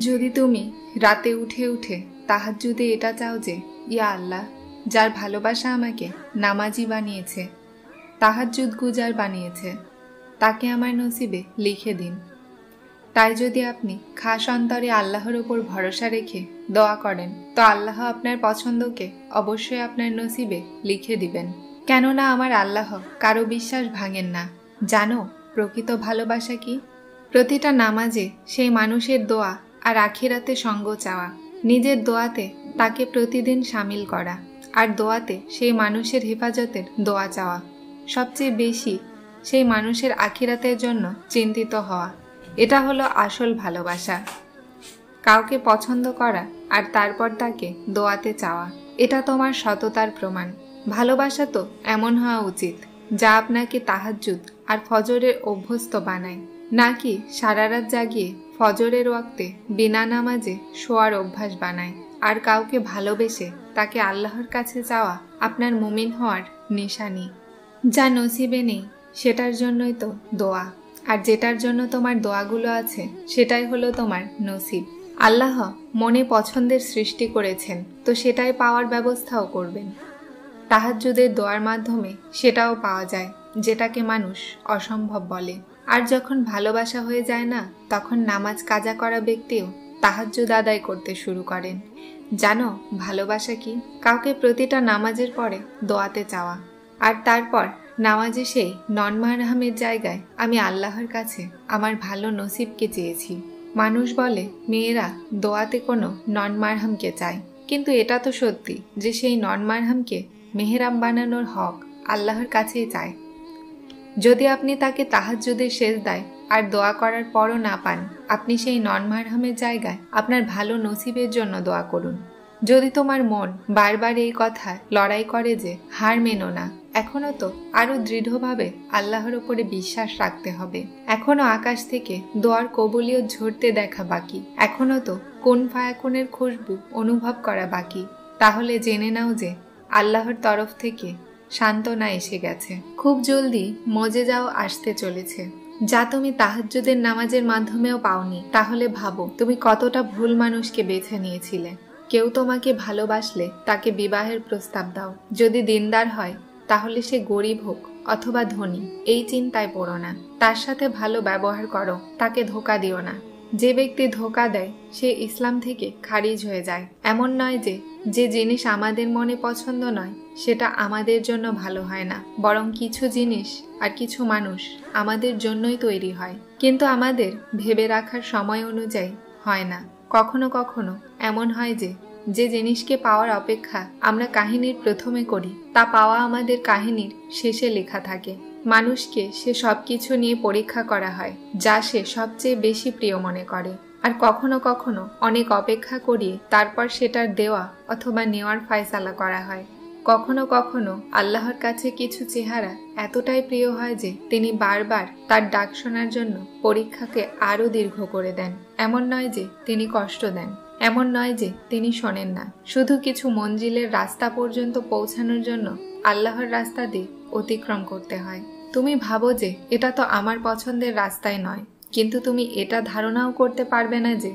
যদি তুমি রাতে উঠে উঠে তাহাজ্জুদে এটা চাও যে ইয়া আল্লাহ, যার ভালোবাসা আমাকে নামাজি বানিয়েছে, তাহাজ্জুদ গুজার বানিয়েছে, তাকে আমার নসিবে লিখে দিন। তাই যদি আপনি খাস অন্তরে আল্লাহর উপর ভরসা রেখে দোয়া করেন, তো আল্লাহ আপনার পছন্দকে অবশ্যই আপনার নসিবে লিখে দিবেন। কেননা আমার আল্লাহ কারো বিশ্বাস ভাঙেন না। জানো প্রকৃত ভালোবাসা কি? প্রতিটা নামাজে সেই মানুষের দোয়া আর আখিরাতে সঙ্গ চাওয়া, নিজের দোয়াতে তাকে প্রতিদিন সামিল করা, আর দোয়াতে সেই মানুষের হেফাজতের দোয়া চাওয়া, সবচেয়ে বেশি সেই মানুষের আখিরাতের জন্য চিন্তিত হওয়া, এটা হলো আসল ভালোবাসা। কাউকে পছন্দ করা আর তারপর তাকে দোয়াতে চাওয়া, এটা তোমার সততার প্রমাণ। ভালোবাসা তো এমন হওয়া উচিত যা আপনাকে তাহাজ্জুদ আর ফজরের অভ্যস্ত বানায়, নাকি সারা রাত জাগিয়ে ফজরের ওয়াক্তে বিনা নামাজে শোয়ার অভ্যাস বানায়। আর কাউকে ভালোবেসে তাকে আল্লাহর কাছে চাওয়া আপনার মুমিন হওয়ার নিশানি। যা নসিবে নেই সেটার জন্যই তো দোয়া, আর যেটার জন্য তোমার দোয়াগুলো আছে সেটাই হলো তোমার নসিব। আল্লাহ মনে পছন্দের সৃষ্টি করেছেন, তো সেটাই পাওয়ার ব্যবস্থাও করবেন। তাহাজ্জুদের দোয়ার মাধ্যমে সেটাও পাওয়া যায় যেটাকে মানুষ অসম্ভব বলে। আর যখন ভালোবাসা হয়ে যায় না, তখন নামাজ কাজা করা ব্যক্তিও তাহাজ্জুদ আদায় করতে শুরু করেন। জানো ভালোবাসা কি? কাউকে প্রতিটা নামাজের পরে দোয়াতে চাওয়া, আর তারপর নামাজে সেই নন মারহামের জায়গায় আমি আল্লাহর কাছে আমার ভালো নসিবকে চেয়েছি। মানুষ বলে মেয়েরা দোয়াতে কোনো নন মারহামকে চায়, কিন্তু এটা তো সত্যি যে সেই নন মারহামকে মেহরাম বানানোর হক আল্লাহর কাছেই চায়। যদি আপনি তাকে তাহাজ্জুদের সেজদায় আর দোয়া করার পরও না পান, আপনি সেই নন মারহামের জায়গায় আপনার ভালো নসিবের জন্য দোয়া করুন। যদি তোমার মন বারবার এই কথায় লড়াই করে যে হার মেনো না, এখনো তো আরো দৃঢ়ভাবে আল্লাহর উপরে বিশ্বাস রাখতে হবে। এখনো আকাশ থেকে দোয়ার কবুলিয়ত ঝরতে দেখা বাকি, এখনো তো কোন ফায়াকুনের খুশবু অনুভব করা বাকি। তাহলে জেনে নাও যে আল্লাহর তরফ থেকে সান্ত্বনা এসে গেছে। খুব জলদি মজেজাও আসতে চলেছে, যা তুমি তাহাজ্জুদের নামাজের মাধ্যমেও পাওনি। তাহলে ভাবো তুমি কতটা ভুল মানুষকে বেছে নিয়েছিলে। কেউ তোমাকে ভালোবাসলে তাকে বিবাহের প্রস্তাব দাও। যদি দিনদার হয় তাহলে সে গরিব হোক অথবা ধনী, এই চিন্তায় পড়ো না। তার সাথে ভালো ব্যবহার করো, তাকে ধোঁকা দিও না। যে ব্যক্তি ধোঁকা দেয় সে ইসলাম থেকে খারিজ হয়ে যায়। এমন নয় যে যে জিনিস আমাদের মনে পছন্দ নয় সেটা আমাদের জন্য ভালো হয় না, বরং কিছু জিনিস আর কিছু মানুষ আমাদের জন্যই তৈরি হয়, কিন্তু আমাদের ভেবে রাখার সময় অনুযায়ী হয় না। কখনো কখনো এমন হয় যে যে জিনিসকে পাওয়ার অপেক্ষা আমরা কাহিনীর প্রথমে করি, তা পাওয়া আমাদের কাহিনীর শেষে লেখা থাকে। মানুষকে সে সবকিছু নিয়ে পরীক্ষা করা হয় যা সে সবচেয়ে বেশি প্রিয় মনে করে, আর কখনো কখনো অনেক অপেক্ষা করিয়ে তারপর সেটার দেওয়া অথবা নেওয়ার ফায়সালা করা হয়। কখনো কখনো আল্লাহর কাছে কিছু চেহারা এতটাই প্রিয় হয় যে তিনি বারবার তার ডাক শোনার জন্য পরীক্ষাকে আরো দীর্ঘ করে দেন। এমন নয় যে তিনি কষ্ট দেন, এমন নয় যে তিনি শোনেন না। শুধু কিছু মঞ্জিলের রাস্তা পর্যন্ত পৌঁছানোর জন্য আল্লাহর রাস্তা দিয়ে অতিক্রম করতে হয়। তুমি ভাবো যে এটা তো আমার পছন্দের রাস্তায় নয়, কিন্তু তুমি এটা ধারণাও করতে পারবে না যে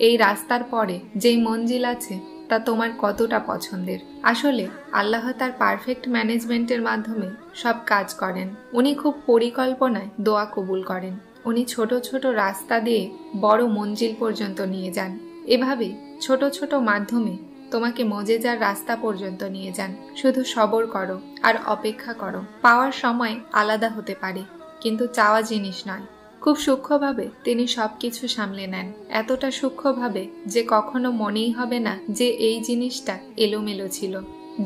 এই রাস্তার পরে যেই মঞ্জিল আছে তা তোমার কতটা পছন্দের। আসলে আল্লাহ তার পারফেক্ট ম্যানেজমেন্টের মাধ্যমে সব কাজ করেন। উনি খুব পরিকল্পনায় দোয়া কবুল করেন। উনি ছোট ছোট রাস্তা দিয়ে বড় মঞ্জিল পর্যন্ত নিয়ে যান। এভাবে ছোট ছোট মাধ্যমে তোমাকে মজেজার রাস্তা পর্যন্ত নিয়ে যান। শুধু সবর করো আর অপেক্ষা করো। পাওয়ার সময় আলাদা হতে পারে, কিন্তু চাওয়া জিনিস নয়। খুব সূক্ষ্মভাবে তিনি সবকিছু সামলে নেন, এতটা সূক্ষ্মভাবে যে কখনো মনেই হবে না যে এই জিনিসটা এলোমেলো ছিল।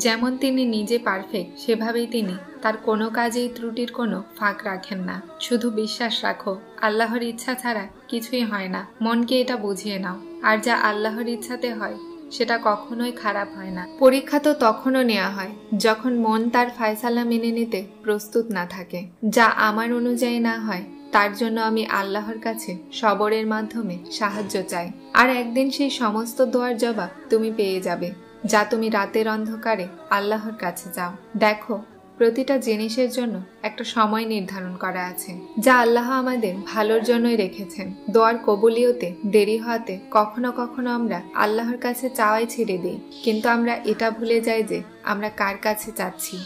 যেমন তিনি নিজে পারফেক্ট, সেভাবেই তিনি তার কোনো কাজেই ত্রুটির কোনো ফাঁক রাখেন না। শুধু বিশ্বাস রাখো, আল্লাহর ইচ্ছা ছাড়া কিছুই হয় না। মনকে এটা বুঝিয়ে নাও। আর যা আল্লাহর ইচ্ছাতে হয় সেটা কখনোই খারাপ হয় না। পরীক্ষা তো তখনও নেওয়া হয় যখন মন তার ফায়সালা মেনে নিতে প্রস্তুত না থাকে। যা আমার অনুযায়ী না হয় তার জন্য আমি আল্লাহর কাছে সবরের মাধ্যমে সাহায্য চাই। আর একদিন সেই সমস্ত দোয়ার জবাব তুমি পেয়ে যাবে, যা তুমি রাতের অন্ধকারে আল্লাহর কাছে যাও। দেখো প্রতিটা জিনিসের জন্য একটা সময় নির্ধারণ করা আছে, যা আল্লাহ আমাদের ভালোর জন্যই রেখেছেন। দোয়ার কবুলিয়তে দেরি হওয়াতে কখনো কখনো আমরা আল্লাহর কাছে চাওয়াই ছেড়ে দিই, কিন্তু আমরা এটা ভুলে যাই যে আমরা কার কাছে চাচ্ছি।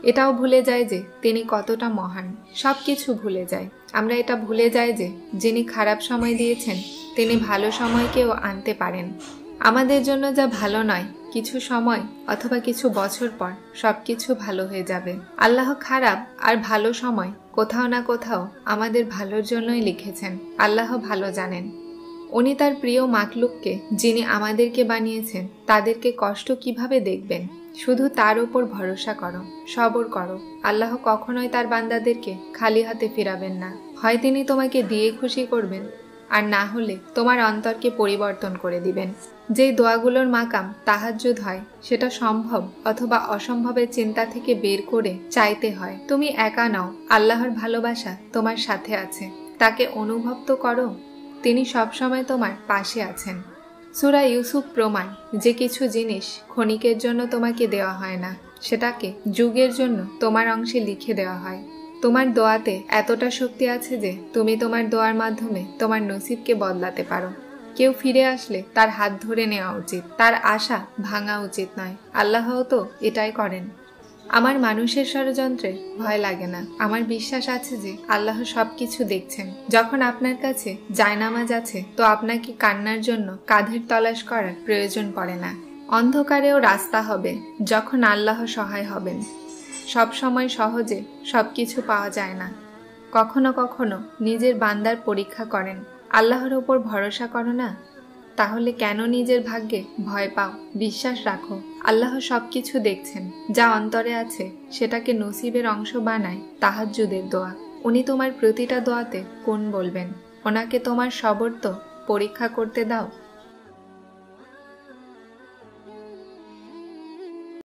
এটাও ভুলে যায় যে তিনি কতটা মহান। সবকিছু ভুলে যায়। আমরা এটা ভুলে যাই যে যিনি খারাপ সময় দিয়েছেন তিনি ভালো সময়কেও আনতে পারেন। আমাদের জন্য যা ভালো নয়, কিছু সময় অথবা কিছু বছর পর সবকিছু ভালো হয়ে যাবে। আল্লাহ খারাপ আর ভালো সময় কোথাও না কোথাও আমাদের ভালোর জন্যই লিখেছেন। আল্লাহ ভালো জানেন। উনি তার প্রিয় মাখলুককে, যিনি আমাদেরকে বানিয়েছেন, তাদেরকে কষ্ট কিভাবে দেখবেন? শুধু তার উপর ভরসা করো, সবর করো। আল্লাহ কখনোই তার বান্দাদেরকে খালি হাতে ফিরাবেন না। হয় তিনি তোমাকে দিয়ে খুশি করবেন, আর না হলে তোমার অন্তরকে পরিবর্তন করে দিবেন। যেই দোয়াগুলোর মাকাম তাহাজ্জুদ হয়, সেটা সম্ভব অথবা অসম্ভবের চিন্তা থেকে বের করে চাইতে হয়। তুমি একা নও, আল্লাহর ভালোবাসা তোমার সাথে আছে। তাকে অনুভব তো করো, তিনি সবসময় তোমার পাশে আছেন। সূরা ইউসুফ প্রমাণ যে কিছু জিনিস ক্ষণিকের জন্য তোমাকে দেওয়া হয় না, সেটাকে যুগের জন্য তোমার অংশে লিখে দেওয়া হয়। তোমার দোয়াতে এতটা শক্তি আছে যে তুমি তোমার দোয়ার মাধ্যমে তোমার নসিবকে বদলাতে পারো। কেউ ফিরে আসলে তার হাত ধরে নেওয়া উচিত, তার আশা ভাঙা উচিত নয়। আল্লাহও তো এটাই করেন। আমার মানুষের ষড়যন্ত্রে ভয় লাগে না। আমার বিশ্বাস আছে যে আল্লাহ সবকিছু দেখছেন। যখন আপনার কাছে জায়নামাজ আছে, তো আপনাকে কান্নার জন্য কাঁধের তলাশ করার প্রয়োজন পড়ে না। অন্ধকারেও রাস্তা হবে যখন আল্লাহ সহায় হবেন। সব সময় সহজে সবকিছু পাওয়া যায় না। কখনো কখনো নিজের বান্দার পরীক্ষা করেন। আল্লাহর উপর ভরসা করো না? তাহলে কেন নিজের ভাগ্যে ভয় পাও? বিশ্বাস রাখো, আল্লাহ সবকিছু দেখছেন। যা অন্তরে আছে সেটাকে নসিবের অংশ বানায় তাহাজ্জুদের দোয়া। উনি তোমার প্রতিটা দোয়াতে কোন বলবেন। ওনাকে তোমার সবর তো পরীক্ষা করতে দাও।